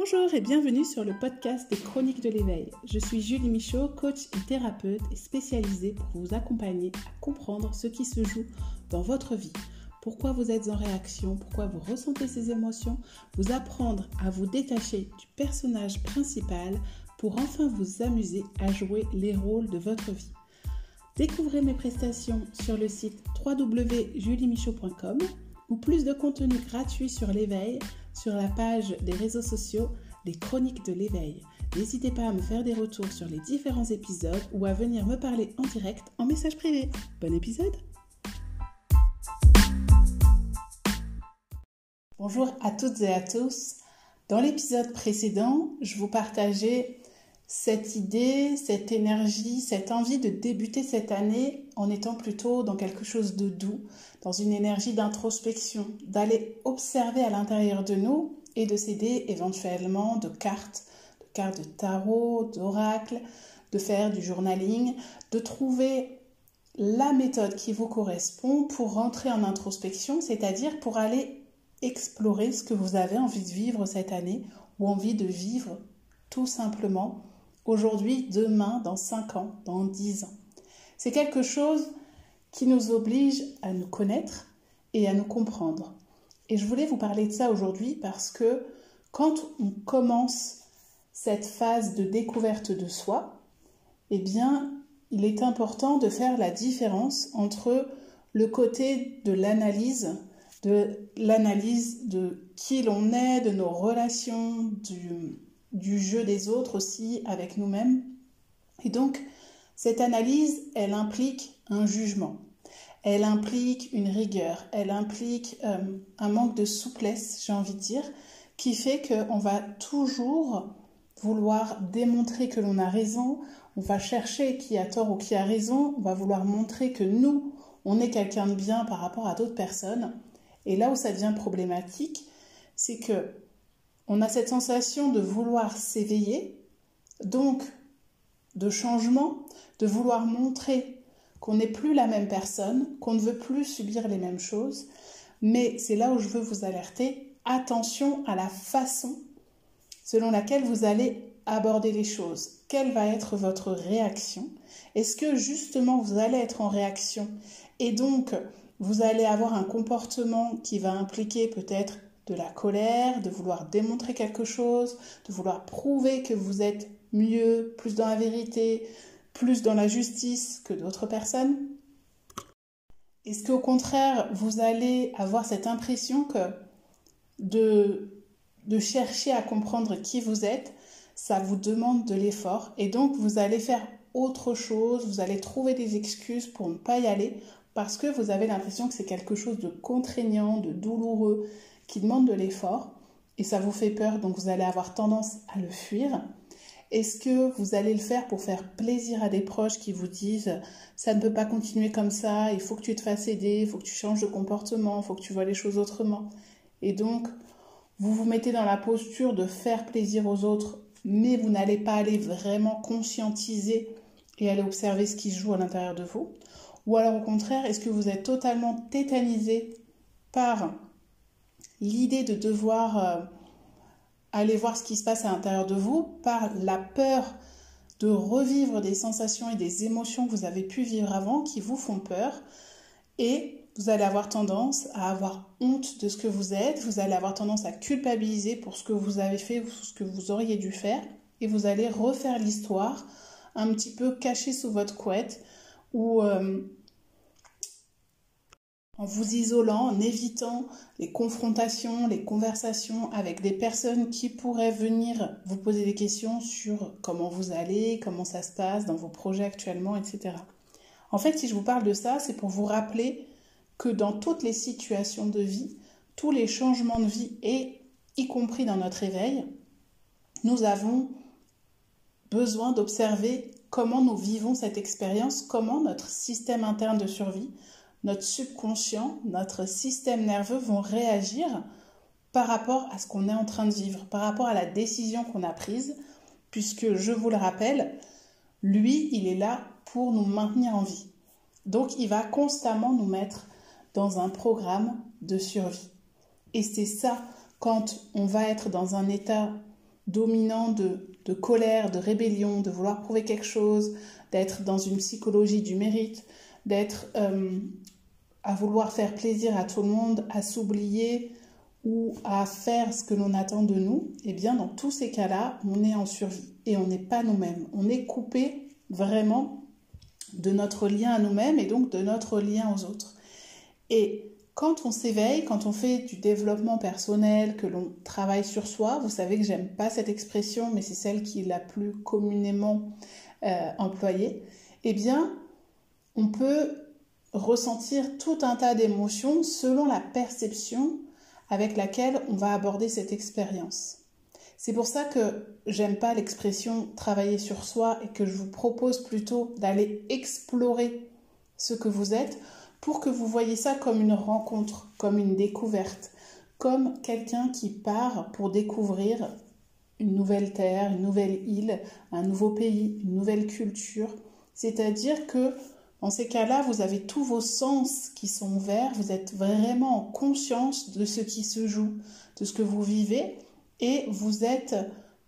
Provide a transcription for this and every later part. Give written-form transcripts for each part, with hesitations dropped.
Bonjour et bienvenue sur le podcast des Chroniques de l'éveil. Je suis Julie Michaud, coach et thérapeute et spécialisée pour vous accompagner à comprendre ce qui se joue dans votre vie. Pourquoi vous êtes en réaction, pourquoi vous ressentez ces émotions, vous apprendre à vous détacher du personnage principal pour enfin vous amuser à jouer les rôles de votre vie. Découvrez mes prestations sur le site www.juliemichaud.com ou plus de contenu gratuit sur l'éveil sur la page des réseaux sociaux Les Chroniques de l'éveil. N'hésitez pas à me faire des retours sur les différents épisodes ou à venir me parler en direct en message privé. Bon épisode! Bonjour à toutes et à tous. Dans l'épisode précédent, je vous partageais cette idée, cette énergie, cette envie de débuter cette année en étant plutôt dans quelque chose de doux, dans une énergie d'introspection, d'aller observer à l'intérieur de nous et de s'aider éventuellement de cartes de tarot, d'oracle, de faire du journaling, de trouver la méthode qui vous correspond pour rentrer en introspection, c'est-à-dire pour aller explorer ce que vous avez envie de vivre cette année ou envie de vivre tout simplement aujourd'hui, demain, dans 5 ans, dans 10 ans. C'est quelque chose qui nous oblige à nous connaître et à nous comprendre. Et je voulais vous parler de ça aujourd'hui parce que quand on commence cette phase de découverte de soi, eh bien, il est important de faire la différence entre le côté de l'analyse de qui l'on est, de nos relations, du jeu des autres aussi avec nous-mêmes. Et donc, cette analyse, elle implique un jugement. Elle implique une rigueur. Elle implique un manque de souplesse, j'ai envie de dire, qui fait qu'on va toujours vouloir démontrer que l'on a raison. On va chercher qui a tort ou qui a raison. On va vouloir montrer que nous, on est quelqu'un de bien par rapport à d'autres personnes. Et là où ça devient problématique, c'est que on a cette sensation de vouloir s'éveiller, donc de changement, de vouloir montrer qu'on n'est plus la même personne, qu'on ne veut plus subir les mêmes choses. Mais c'est là où je veux vous alerter, attention à la façon selon laquelle vous allez aborder les choses. Quelle va être votre réaction? Est-ce que justement vous allez être en réaction et donc vous allez avoir un comportement qui va impliquer peut-être de la colère, de vouloir démontrer quelque chose, de vouloir prouver que vous êtes mieux, plus dans la vérité, plus dans la justice que d'autres personnes? Est-ce qu'au contraire, vous allez avoir cette impression que de chercher à comprendre qui vous êtes, ça vous demande de l'effort et donc vous allez faire autre chose, vous allez trouver des excuses pour ne pas y aller parce que vous avez l'impression que c'est quelque chose de contraignant, de douloureux, qui demande de l'effort et ça vous fait peur, donc vous allez avoir tendance à le fuir. Est-ce que vous allez le faire pour faire plaisir à des proches qui vous disent « ça ne peut pas continuer comme ça, il faut que tu te fasses aider, il faut que tu changes de comportement, il faut que tu vois les choses autrement ». Et donc, vous vous mettez dans la posture de faire plaisir aux autres, mais vous n'allez pas aller vraiment conscientiser et aller observer ce qui se joue à l'intérieur de vous. Ou alors au contraire, est-ce que vous êtes totalement tétanisé par l'idée de devoir aller voir ce qui se passe à l'intérieur de vous, par la peur de revivre des sensations et des émotions que vous avez pu vivre avant, qui vous font peur, et vous allez avoir tendance à avoir honte de ce que vous êtes, vous allez avoir tendance à culpabiliser pour ce que vous avez fait ou ce que vous auriez dû faire, et vous allez refaire l'histoire un petit peu cachée sous votre couette, ou en vous isolant, en évitant les confrontations, les conversations avec des personnes qui pourraient venir vous poser des questions sur comment vous allez, comment ça se passe dans vos projets actuellement, etc. En fait, si je vous parle de ça, c'est pour vous rappeler que dans toutes les situations de vie, tous les changements de vie, et y compris dans notre éveil, nous avons besoin d'observer comment nous vivons cette expérience, comment notre système interne de survie, notre subconscient, notre système nerveux vont réagir par rapport à ce qu'on est en train de vivre, par rapport à la décision qu'on a prise, puisque, je vous le rappelle, lui, il est là pour nous maintenir en vie. Donc, il va constamment nous mettre dans un programme de survie. Et c'est ça, quand on va être dans un état dominant de colère, de rébellion, de vouloir prouver quelque chose, d'être dans une psychologie du mérite, d'être à vouloir faire plaisir à tout le monde, à s'oublier ou à faire ce que l'on attend de nous, eh bien dans tous ces cas-là, on est en survie et on n'est pas nous-mêmes. On est coupé vraiment de notre lien à nous-mêmes et donc de notre lien aux autres. Et quand on s'éveille, quand on fait du développement personnel, que l'on travaille sur soi, vous savez que j'aime pas cette expression, mais c'est celle qui est la plus communément employée, eh bien, on peut ressentir tout un tas d'émotions selon la perception avec laquelle on va aborder cette expérience. C'est pour ça que j'aime pas l'expression travailler sur soi et que je vous propose plutôt d'aller explorer ce que vous êtes pour que vous voyez ça comme une rencontre, comme une découverte, comme quelqu'un qui part pour découvrir une nouvelle terre, une nouvelle île, un nouveau pays, une nouvelle culture. C'est-à-dire que dans ces cas-là, vous avez tous vos sens qui sont ouverts, vous êtes vraiment en conscience de ce qui se joue, de ce que vous vivez, et vous êtes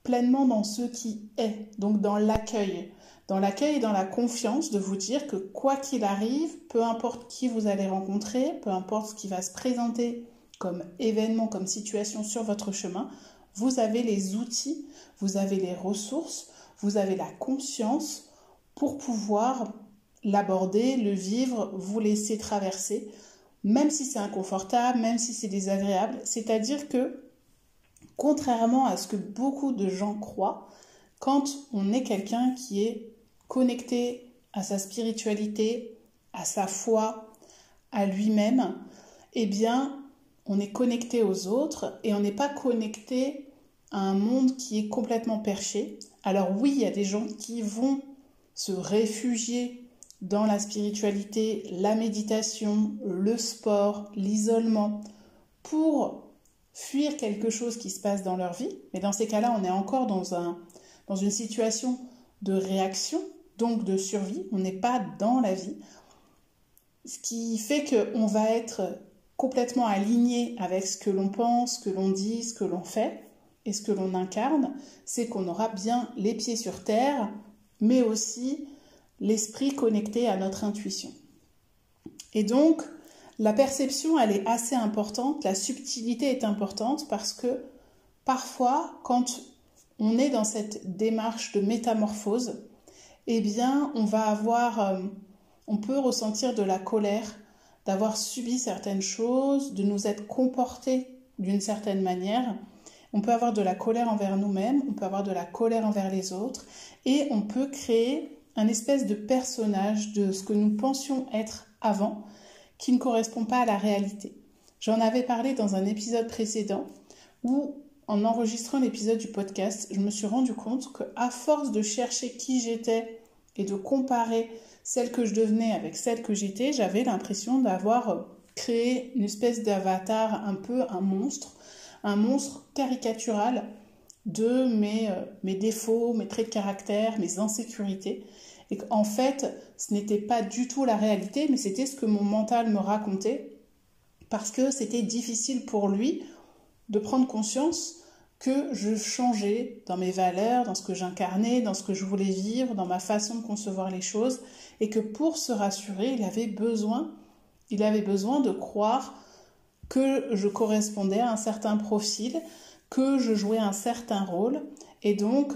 pleinement dans ce qui est, donc dans l'accueil et dans la confiance de vous dire que quoi qu'il arrive, peu importe qui vous allez rencontrer, peu importe ce qui va se présenter comme événement, comme situation sur votre chemin, vous avez les outils, vous avez les ressources, vous avez la conscience pour pouvoir l'aborder, le vivre, vous laisser traverser, même si c'est inconfortable, même si c'est désagréable. C'est-à-dire que, contrairement à ce que beaucoup de gens croient, quand on est quelqu'un qui est connecté à sa spiritualité, à sa foi, à lui-même, eh bien, on est connecté aux autres et on n'est pas connecté à un monde qui est complètement perché. Alors oui, il y a des gens qui vont se réfugier dans la spiritualité, la méditation, le sport, l'isolement, pour fuir quelque chose qui se passe dans leur vie. Mais dans ces cas-là, on est encore dans une situation de réaction, donc de survie. On n'est pas dans la vie. Ce qui fait qu'on va être complètement aligné avec ce que l'on pense, ce que l'on dit, ce que l'on fait et ce que l'on incarne, c'est qu'on aura bien les pieds sur terre, mais aussi l'esprit connecté à notre intuition. Et donc, la perception, elle est assez importante, la subtilité est importante parce que parfois, quand on est dans cette démarche de métamorphose, eh bien, on peut ressentir de la colère, d'avoir subi certaines choses, de nous être comportés d'une certaine manière. On peut avoir de la colère envers nous-mêmes, on peut avoir de la colère envers les autres, et on peut créer un espèce de personnage de ce que nous pensions être avant, qui ne correspond pas à la réalité. J'en avais parlé dans un épisode précédent, où en enregistrant l'épisode du podcast, je me suis rendu compte qu'à force de chercher qui j'étais et de comparer celle que je devenais avec celle que j'étais, j'avais l'impression d'avoir créé une espèce d'avatar, un peu un monstre caricatural de mes défauts, mes traits de caractère, mes insécurités. Et qu'en fait, ce n'était pas du tout la réalité, mais c'était ce que mon mental me racontait, parce que c'était difficile pour lui de prendre conscience que je changeais dans mes valeurs, dans ce que j'incarnais, dans ce que je voulais vivre, dans ma façon de concevoir les choses, et que pour se rassurer, il avait besoin de croire que je correspondais à un certain profil, que je jouais un certain rôle, et donc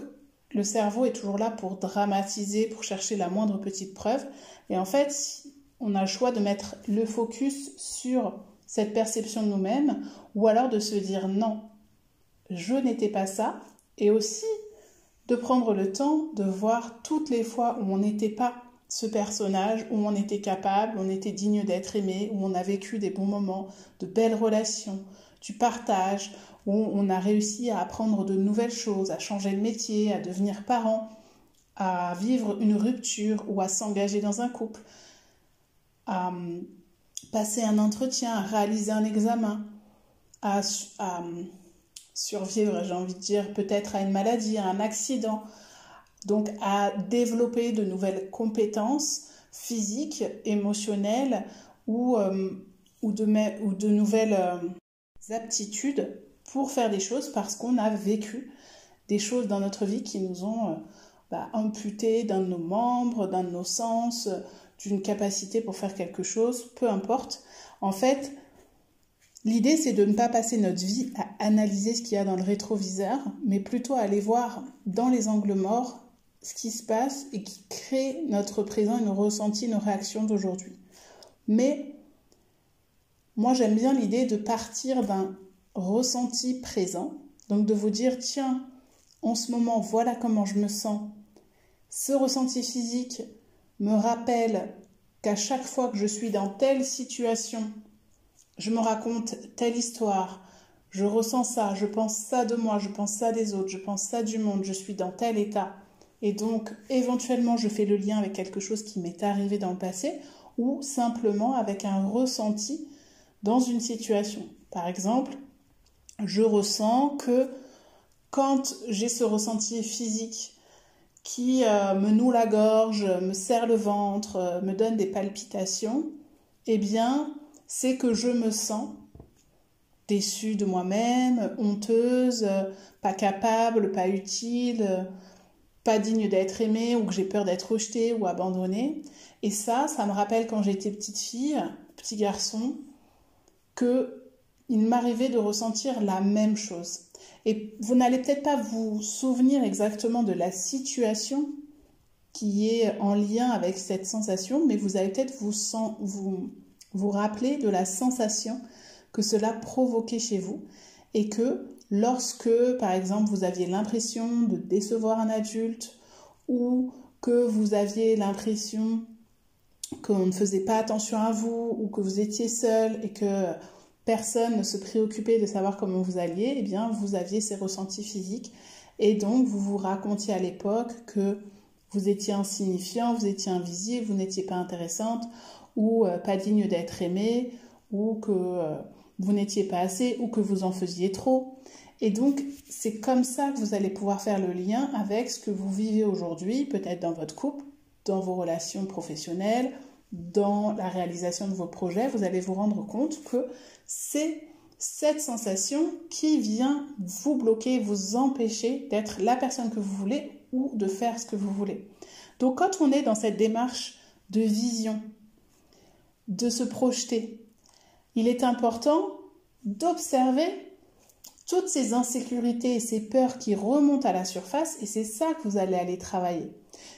le cerveau est toujours là pour dramatiser, pour chercher la moindre petite preuve, et en fait, on a le choix de mettre le focus sur cette perception de nous-mêmes, ou alors de se dire non, je n'étais pas ça, et aussi de prendre le temps de voir toutes les fois où on n'était pas ce personnage, où on était capable, où on était digne d'être aimé, où on a vécu des bons moments, de belles relations, du partage, où on a réussi à apprendre de nouvelles choses, à changer de métier, à devenir parent, à vivre une rupture ou à s'engager dans un couple, à passer un entretien, à réaliser un examen, à survivre, j'ai envie de dire, peut-être à une maladie, à un accident, donc à développer de nouvelles compétences physiques, émotionnelles ou de nouvelles aptitudes pour faire des choses parce qu'on a vécu des choses dans notre vie qui nous ont amputé d'un de nos membres, d'un de nos sens, d'une capacité pour faire quelque chose, peu importe. En fait, l'idée, c'est de ne pas passer notre vie à analyser ce qu'il y a dans le rétroviseur, mais plutôt à aller voir dans les angles morts ce qui se passe et qui crée notre présent et nos ressentis, nos réactions d'aujourd'hui. Mais moi, j'aime bien l'idée de partir d'un ressenti présent, donc de vous dire, tiens, en ce moment, voilà comment je me sens. Ce ressenti physique me rappelle qu'à chaque fois que je suis dans telle situation, je me raconte telle histoire, je ressens ça, je pense ça de moi, je pense ça des autres, je pense ça du monde, je suis dans tel état. Et donc, éventuellement, je fais le lien avec quelque chose qui m'est arrivé dans le passé ou simplement avec un ressenti dans une situation. Par exemple, je ressens que quand j'ai ce ressenti physique qui me noue la gorge, me serre le ventre, me donne des palpitations, eh bien, c'est que je me sens déçue de moi-même, honteuse, pas capable, pas utile, pas digne d'être aimée, ou que j'ai peur d'être rejetée ou abandonnée. Et ça me rappelle quand j'étais petite fille, petit garçon, qu'il m'arrivait de ressentir la même chose. Et vous n'allez peut-être pas vous souvenir exactement de la situation qui est en lien avec cette sensation, mais vous allez peut-être vous rappeler de la sensation que cela provoquait chez vous et que lorsque, par exemple, vous aviez l'impression de décevoir un adulte ou que vous aviez l'impression qu'on ne faisait pas attention à vous ou que vous étiez seul et que personne ne se préoccupait de savoir comment vous alliez, eh bien, vous aviez ces ressentis physiques et donc vous vous racontiez à l'époque que vous étiez insignifiant, vous étiez invisible, vous n'étiez pas intéressante ou pas digne d'être aimée ou que vous n'étiez pas assez ou que vous en faisiez trop. Et donc, c'est comme ça que vous allez pouvoir faire le lien avec ce que vous vivez aujourd'hui, peut-être dans votre couple, dans vos relations professionnelles, dans la réalisation de vos projets. Vous allez vous rendre compte que c'est cette sensation qui vient vous bloquer, vous empêcher d'être la personne que vous voulez ou de faire ce que vous voulez. Donc, quand on est dans cette démarche de vision, de se projeter, il est important d'observer toutes ces insécurités et ces peurs qui remontent à la surface et c'est ça que vous allez aller travailler.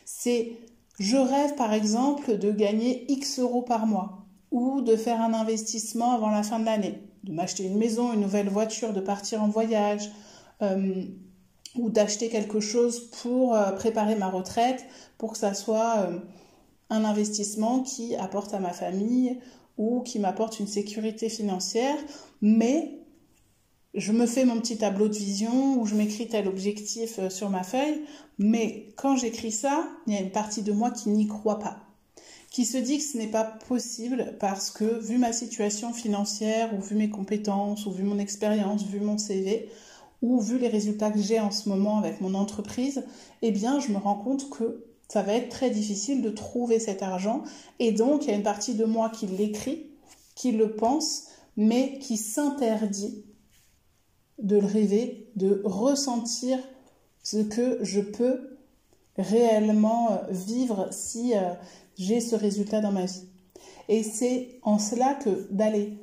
C'est, je rêve par exemple de gagner X euros par mois ou de faire un investissement avant la fin de l'année, de m'acheter une maison, une nouvelle voiture, de partir en voyage ou d'acheter quelque chose pour préparer ma retraite pour que ça soit un investissement qui apporte à ma famille ou qui m'apporte une sécurité financière, mais je me fais mon petit tableau de vision où je m'écris tel objectif sur ma feuille, mais quand j'écris ça, il y a une partie de moi qui n'y croit pas, qui se dit que ce n'est pas possible parce que vu ma situation financière ou vu mes compétences ou vu mon expérience, vu mon CV ou vu les résultats que j'ai en ce moment avec mon entreprise, eh bien je me rends compte que ça va être très difficile de trouver cet argent et donc il y a une partie de moi qui l'écrit, qui le pense, mais qui s'interdit de le rêver, de ressentir ce que je peux réellement vivre si j'ai ce résultat dans ma vie. Et c'est en cela que d'aller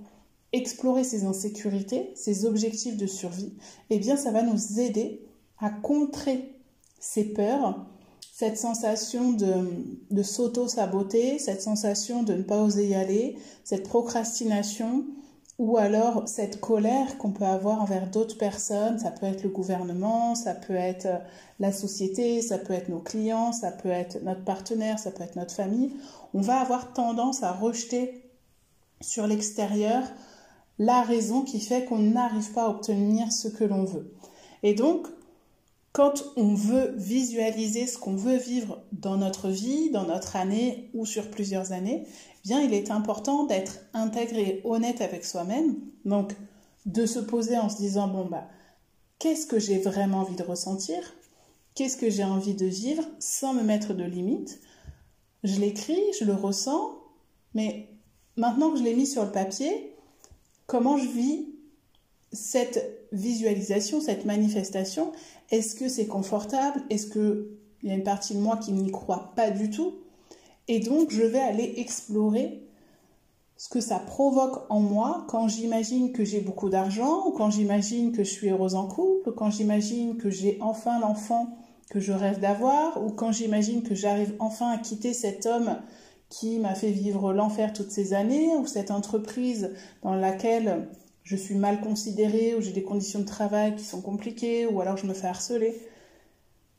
explorer ces insécurités, ces objectifs de survie, eh bien ça va nous aider à contrer ces peurs, cette sensation de s'auto-saboter, cette sensation de ne pas oser y aller, cette procrastination, ou alors cette colère qu'on peut avoir envers d'autres personnes, ça peut être le gouvernement, ça peut être la société, ça peut être nos clients, ça peut être notre partenaire, ça peut être notre famille. On va avoir tendance à rejeter sur l'extérieur la raison qui fait qu'on n'arrive pas à obtenir ce que l'on veut. Et donc, quand on veut visualiser ce qu'on veut vivre dans notre vie, dans notre année ou sur plusieurs années, eh bien, il est important d'être intégré, honnête avec soi-même. Donc, de se poser en se disant, qu'est-ce que j'ai vraiment envie de ressentir? Qu'est-ce que j'ai envie de vivre sans me mettre de limites? Je l'écris, je le ressens, mais maintenant que je l'ai mis sur le papier, comment je vis cette visualisation, cette manifestation, est-ce que c'est confortable? Est-ce qu'il y a une partie de moi qui n'y croit pas du tout? Et donc, je vais aller explorer ce que ça provoque en moi quand j'imagine que j'ai beaucoup d'argent, ou quand j'imagine que je suis heureuse en couple, ou quand j'imagine que j'ai enfin l'enfant que je rêve d'avoir, ou quand j'imagine que j'arrive enfin à quitter cet homme qui m'a fait vivre l'enfer toutes ces années, ou cette entreprise dans laquelle je suis mal considérée, ou j'ai des conditions de travail qui sont compliquées, ou alors je me fais harceler.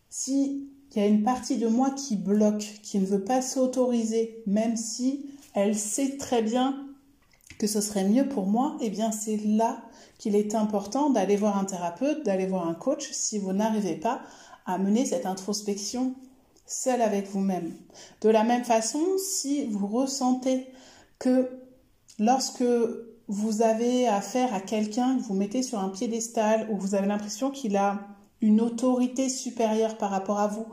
Si il y a une partie de moi qui bloque, qui ne veut pas s'autoriser, même si elle sait très bien que ce serait mieux pour moi, eh bien c'est là qu'il est important d'aller voir un thérapeute, d'aller voir un coach si vous n'arrivez pas à mener cette introspection seule avec vous-même. De la même façon, si vous ressentez que lorsque vous avez affaire à quelqu'un que vous mettez sur un piédestal, ou vous avez l'impression qu'il a une autorité supérieure par rapport à vous,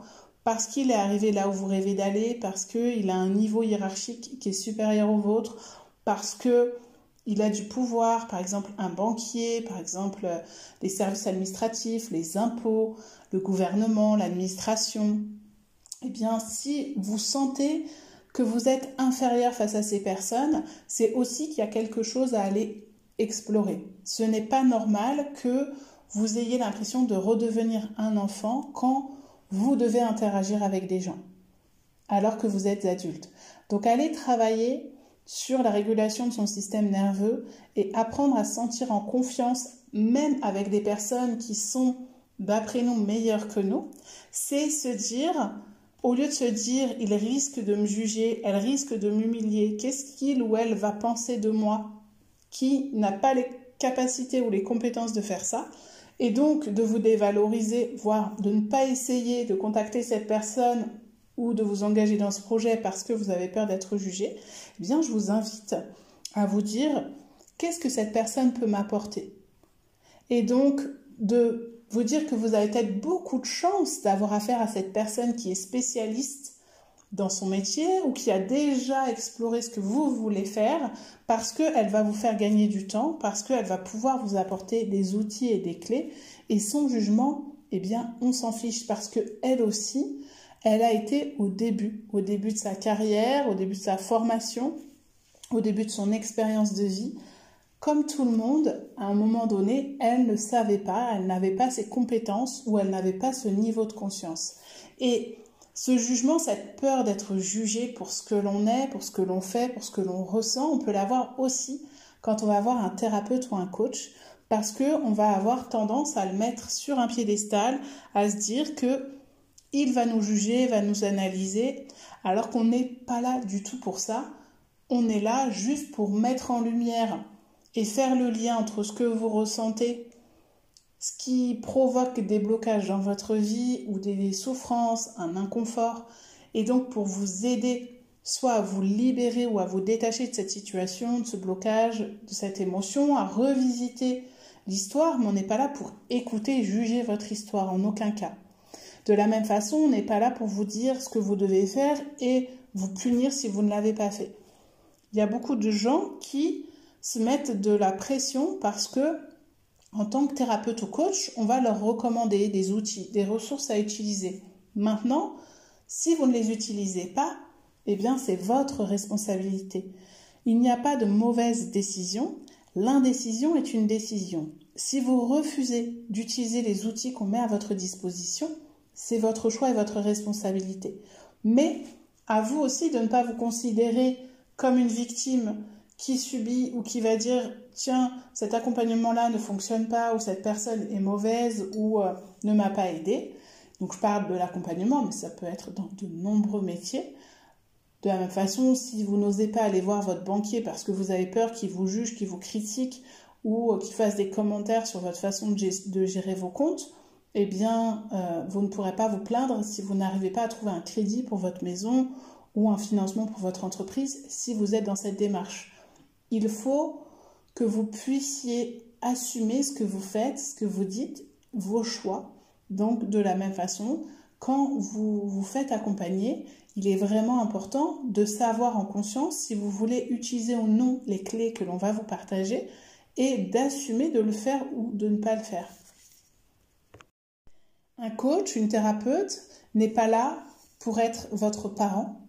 parce qu'il est arrivé là où vous rêvez d'aller, parce qu'il a un niveau hiérarchique qui est supérieur au vôtre, parce qu'il a du pouvoir, par exemple un banquier, par exemple les services administratifs, les impôts, le gouvernement, l'administration. Eh bien, si vous sentez que vous êtes inférieur face à ces personnes, c'est aussi qu'il y a quelque chose à aller explorer. Ce n'est pas normal que vous ayez l'impression de redevenir un enfant quand vous devez interagir avec des gens, alors que vous êtes adulte. Donc, allez travailler sur la régulation de son système nerveux et apprendre à se sentir en confiance, même avec des personnes qui sont, d'après nous, meilleures que nous. C'est se dire, au lieu de se dire, il risque de me juger, elle risque de m'humilier, qu'est-ce qu'il ou elle va penser de moi, qui n'a pas les capacités ou les compétences de faire ça, et donc de vous dévaloriser, voire de ne pas essayer de contacter cette personne ou de vous engager dans ce projet parce que vous avez peur d'être jugé, eh bien je vous invite à vous dire qu'est-ce que cette personne peut m'apporter. Et donc de vous dire que vous avez peut-être beaucoup de chance d'avoir affaire à cette personne qui est spécialiste dans son métier ou qui a déjà exploré ce que vous voulez faire, parce qu'elle va vous faire gagner du temps, parce qu'elle va pouvoir vous apporter des outils et des clés. Et son jugement, eh bien, on s'en fiche parce qu'elle aussi, elle a été au début de sa carrière, au début de sa formation, au début de son expérience de vie. Comme tout le monde, à un moment donné, elle ne savait pas, elle n'avait pas ses compétences ou elle n'avait pas ce niveau de conscience. Et ce jugement, cette peur d'être jugé pour ce que l'on est, pour ce que l'on fait, pour ce que l'on ressent, on peut l'avoir aussi quand on va voir un thérapeute ou un coach, parce qu'on va avoir tendance à le mettre sur un piédestal, à se dire qu'il va nous juger, va nous analyser, alors qu'on n'est pas là du tout pour ça. On est là juste pour mettre en lumière et faire le lien entre ce que vous ressentez, ce qui provoque des blocages dans votre vie ou des souffrances, un inconfort, et donc pour vous aider soit à vous libérer ou à vous détacher de cette situation, de ce blocage, de cette émotion, à revisiter l'histoire, mais on n'est pas là pour écouter et juger votre histoire, en aucun cas. De la même façon, on n'est pas là pour vous dire ce que vous devez faire et vous punir si vous ne l'avez pas fait. Il y a beaucoup de gens qui se mettent de la pression parce que en tant que thérapeute ou coach, on va leur recommander des outils, des ressources à utiliser. Maintenant, si vous ne les utilisez pas, eh bien c'est votre responsabilité. Il n'y a pas de mauvaise décision. L'indécision est une décision. Si vous refusez d'utiliser les outils qu'on met à votre disposition, c'est votre choix et votre responsabilité. Mais à vous aussi de ne pas vous considérer comme une victime qui subit ou qui va dire « Tiens, cet accompagnement-là ne fonctionne pas » ou « Cette personne est mauvaise » ou « ne m'a pas aidé ». Donc je parle de l'accompagnement, mais ça peut être dans de nombreux métiers. De la même façon, si vous n'osez pas aller voir votre banquier parce que vous avez peur qu'il vous juge, qu'il vous critique ou qu'il fasse des commentaires sur votre façon de gérer vos comptes, eh bien, vous ne pourrez pas vous plaindre si vous n'arrivez pas à trouver un crédit pour votre maison ou un financement pour votre entreprise si vous êtes dans cette démarche. Il faut que vous puissiez assumer ce que vous faites, ce que vous dites, vos choix. Donc, de la même façon, quand vous vous faites accompagner, il est vraiment important de savoir en conscience si vous voulez utiliser ou non les clés que l'on va vous partager et d'assumer de le faire ou de ne pas le faire. Un coach, une thérapeute n'est pas là pour être votre parent,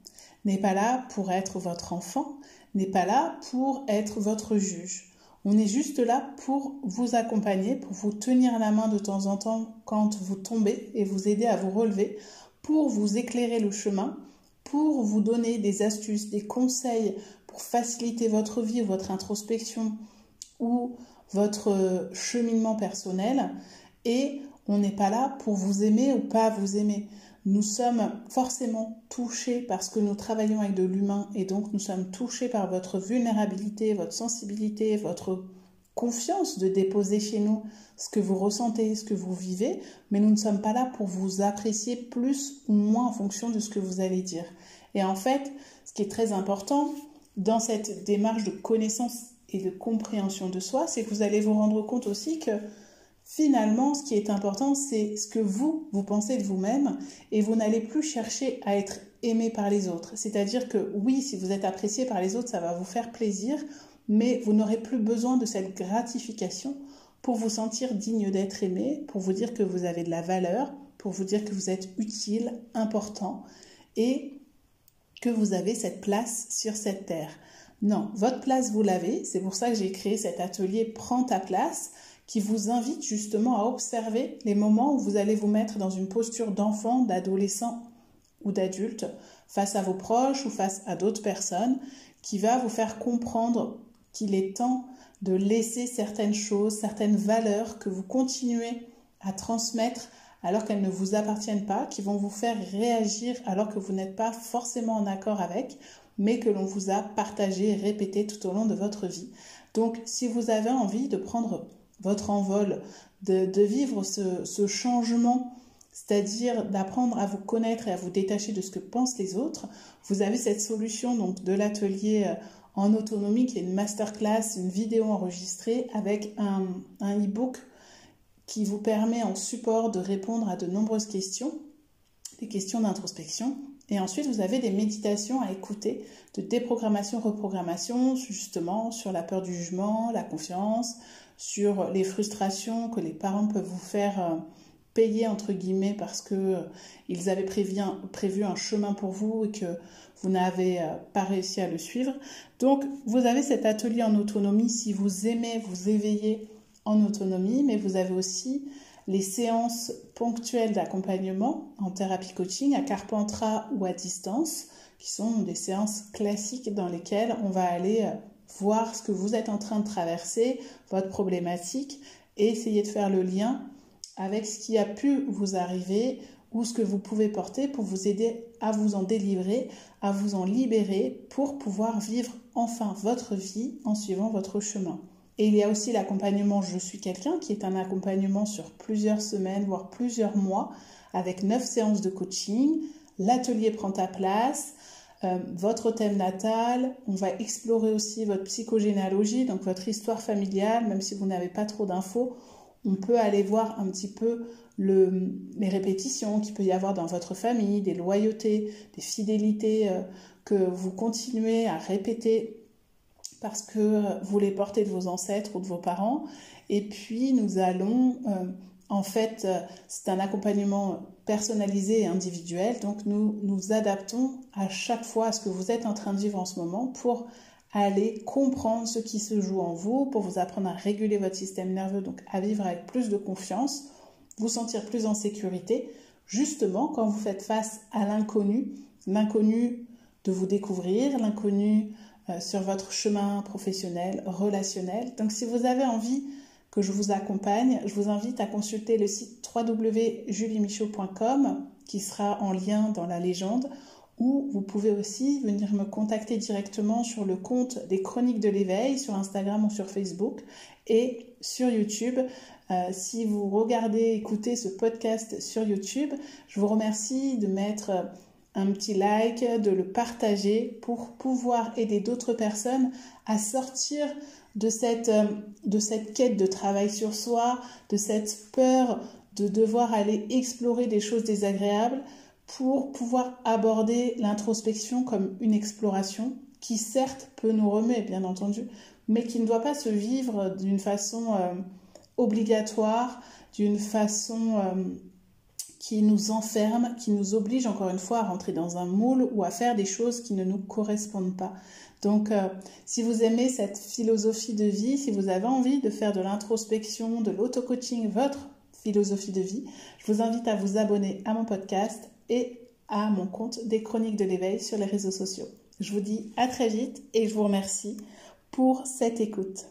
n'est pas là pour être votre enfant, n'est pas là pour être votre juge. On est juste là pour vous accompagner, pour vous tenir la main de temps en temps quand vous tombez et vous aider à vous relever, pour vous éclairer le chemin, pour vous donner des astuces, des conseils pour faciliter votre vie, votre introspection ou votre cheminement personnel. Et on n'est pas là pour vous aimer ou pas vous aimer. Nous sommes forcément touchés parce que nous travaillons avec de l'humain et donc nous sommes touchés par votre vulnérabilité, votre sensibilité, votre confiance de déposer chez nous ce que vous ressentez, ce que vous vivez, mais nous ne sommes pas là pour vous apprécier plus ou moins en fonction de ce que vous allez dire. Et en fait, ce qui est très important dans cette démarche de connaissance et de compréhension de soi, c'est que vous allez vous rendre compte aussi que finalement, ce qui est important, c'est ce que vous pensez de vous-même et vous n'allez plus chercher à être aimé par les autres. C'est-à-dire que oui, si vous êtes apprécié par les autres, ça va vous faire plaisir, mais vous n'aurez plus besoin de cette gratification pour vous sentir digne d'être aimé, pour vous dire que vous avez de la valeur, pour vous dire que vous êtes utile, important et que vous avez cette place sur cette terre. Non, votre place, vous l'avez. C'est pour ça que j'ai créé cet atelier « Prends ta place » qui vous invite justement à observer les moments où vous allez vous mettre dans une posture d'enfant, d'adolescent ou d'adulte face à vos proches ou face à d'autres personnes, qui va vous faire comprendre qu'il est temps de laisser certaines choses, certaines valeurs que vous continuez à transmettre alors qu'elles ne vous appartiennent pas, qui vont vous faire réagir alors que vous n'êtes pas forcément en accord avec, mais que l'on vous a partagé et répété tout au long de votre vie. Donc, si vous avez envie de prendre votre envol, de vivre ce changement, c'est-à-dire d'apprendre à vous connaître et à vous détacher de ce que pensent les autres, vous avez cette solution donc de l'atelier en autonomie qui est une masterclass, une vidéo enregistrée avec un e-book qui vous permet en support de répondre à de nombreuses questions, des questions d'introspection. Et ensuite, vous avez des méditations à écouter de déprogrammation, reprogrammation, justement sur la peur du jugement, la confiance, sur les frustrations que les parents peuvent vous faire payer, entre guillemets, parce qu'ils avaient prévu un chemin pour vous et que vous n'avez pas réussi à le suivre. Donc, vous avez cet atelier en autonomie si vous aimez vous éveiller en autonomie, mais vous avez aussi les séances ponctuelles d'accompagnement en thérapie coaching à Carpentras ou à distance, qui sont des séances classiques dans lesquelles on va aller voir ce que vous êtes en train de traverser, votre problématique, et essayer de faire le lien avec ce qui a pu vous arriver ou ce que vous pouvez porter pour vous aider à vous en délivrer, à vous en libérer pour pouvoir vivre enfin votre vie en suivant votre chemin. Et il y a aussi l'accompagnement Je suis quelqu'un qui est un accompagnement sur plusieurs semaines, voire plusieurs mois, avec 9 séances de coaching, l'atelier Prends ta place, votre thème natal, on va explorer aussi votre psychogénéalogie, donc votre histoire familiale, même si vous n'avez pas trop d'infos, on peut aller voir un petit peu les répétitions qu'il peut y avoir dans votre famille, des loyautés, des fidélités que vous continuez à répéter parce que vous les portez de vos ancêtres ou de vos parents. Et puis nous allons, c'est un accompagnement personnalisé et individuel, donc nous nous adaptons à chaque fois à ce que vous êtes en train de vivre en ce moment pour aller comprendre ce qui se joue en vous, pour vous apprendre à réguler votre système nerveux, donc à vivre avec plus de confiance, vous sentir plus en sécurité, justement quand vous faites face à l'inconnu de vous découvrir, l'inconnu sur votre chemin professionnel, relationnel. Donc si vous avez envie que je vous accompagne, je vous invite à consulter le site www.juliemichaud.com qui sera en lien dans la légende, ou vous pouvez aussi venir me contacter directement sur le compte des Chroniques de l'éveil sur Instagram ou sur Facebook et sur YouTube. Si vous regardez, écoutez ce podcast sur YouTube, je vous remercie de mettre un petit like, de le partager pour pouvoir aider d'autres personnes à sortir de cette quête de travail sur soi, de cette peur de devoir aller explorer des choses désagréables pour pouvoir aborder l'introspection comme une exploration qui certes peut nous remuer bien entendu, mais qui ne doit pas se vivre d'une façon obligatoire, d'une façon qui nous enferme, qui nous oblige encore une fois à rentrer dans un moule ou à faire des choses qui ne nous correspondent pas. Donc, si vous aimez cette philosophie de vie, si vous avez envie de faire de l'introspection, de l'auto-coaching, votre philosophie de vie, je vous invite à vous abonner à mon podcast et à mon compte des Chroniques de l'éveil sur les réseaux sociaux. Je vous dis à très vite et je vous remercie pour cette écoute.